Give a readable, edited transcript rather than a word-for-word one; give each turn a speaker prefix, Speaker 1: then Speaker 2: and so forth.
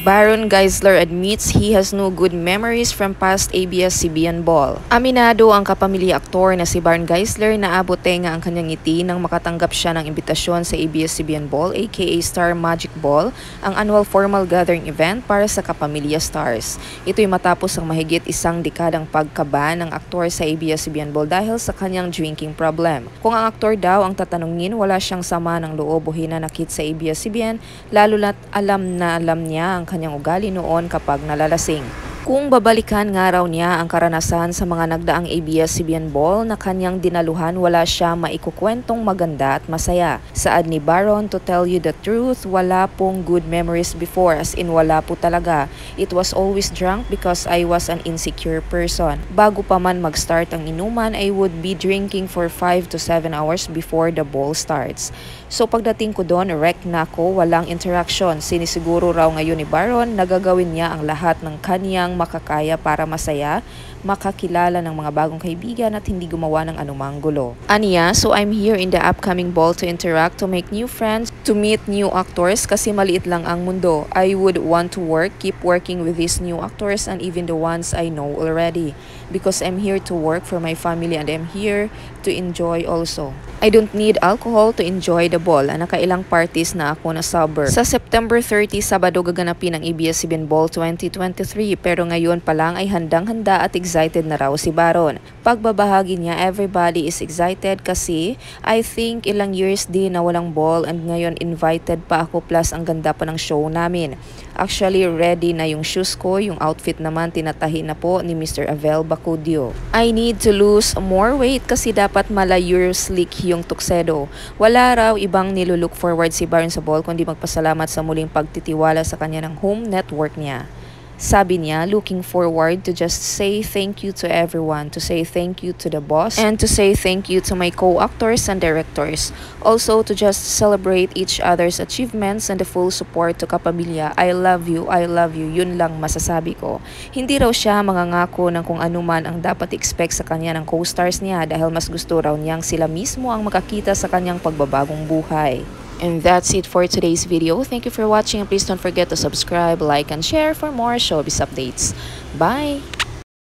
Speaker 1: Baron Geisler admits he has no good memories from past ABS-CBN ball. Aminado ang kapamilya aktor na si Baron Geisler na abote nga ang kanyang ngiti nang makatanggap siya ng imbitasyon sa ABS-CBN Ball aka Star Magic Ball, ang annual formal gathering event para sa kapamilya stars. Ito'y matapos ang mahigit isang dekadang pagkaba ng aktor sa ABS-CBN Ball dahil sa kanyang drinking problem. Kung ang aktor daw ang tatanungin, wala siyang sama ng loob o hinanakit sa ABS-CBN, lalo na't alam niya ang kanyang ugali noon kapag nalalasing. Kung babalikan nga raw niya ang karanasan sa mga nagdaang ABS-CBN Ball na kanyang dinaluhan, wala siya maikukwentong maganda at masaya. Saad ni Baron, to tell you the truth, wala pong good memories before, as in wala po talaga. It was always drunk because I was an insecure person. Bago pa man mag-start ang inuman, I would be drinking for 5 to 7 hours before the ball starts. So pagdating ko doon, wreck na ako, walang interaction. Sinisiguro raw ngayon ni Baron, nagagawin niya ang lahat ng kanyang makakaya para masaya, makakilala ng mga bagong kaibigan at hindi gumawa ng anumang gulo. Aniya, so I'm here in the upcoming ball to interact, to make new friends, to meet new actors kasi maliit lang ang mundo. I would want to keep working with these new actors and even the ones I know already because I'm here to work for my family and I'm here to enjoy also. I don't need alcohol to enjoy the ball. Nakailang parties na ako na sober. Sa September 30, Sabado gaganapin ang ABS-CBN Ball 2023 pero ngayon pa lang ay handang-handa at excited na raw si Baron. Pagbabahagi niya, everybody is excited kasi I think ilang years din na walang ball and ngayon invited pa ako plus ang ganda pa ng show namin. Actually, ready na yung shoes ko, yung outfit naman tinatahi na po ni Mr. Avel Bacudio. I need to lose more weight kasi dapat malayur slick yung tuxedo. Wala raw ibang nilulook forward si Baron sa ball kundi magpasalamat sa muling pagtitiwala sa kanya ng home network niya. Sabi niya, looking forward to just say thank you to everyone, to say thank you to the boss, and to say thank you to my co-actors and directors. Also, to just celebrate each other's achievements and the full support to kapamilya. I love you, yun lang masasabi ko. Hindi raw siya mangangako ng kung ano man ang dapat expect sa kanya ng co-stars niya dahil mas gusto raw niyang sila mismo ang makakita sa kanyang pagbabagong buhay. And that's it for today's video. Thank you for watching and please don't forget to subscribe, like, and share for more showbiz updates. Bye!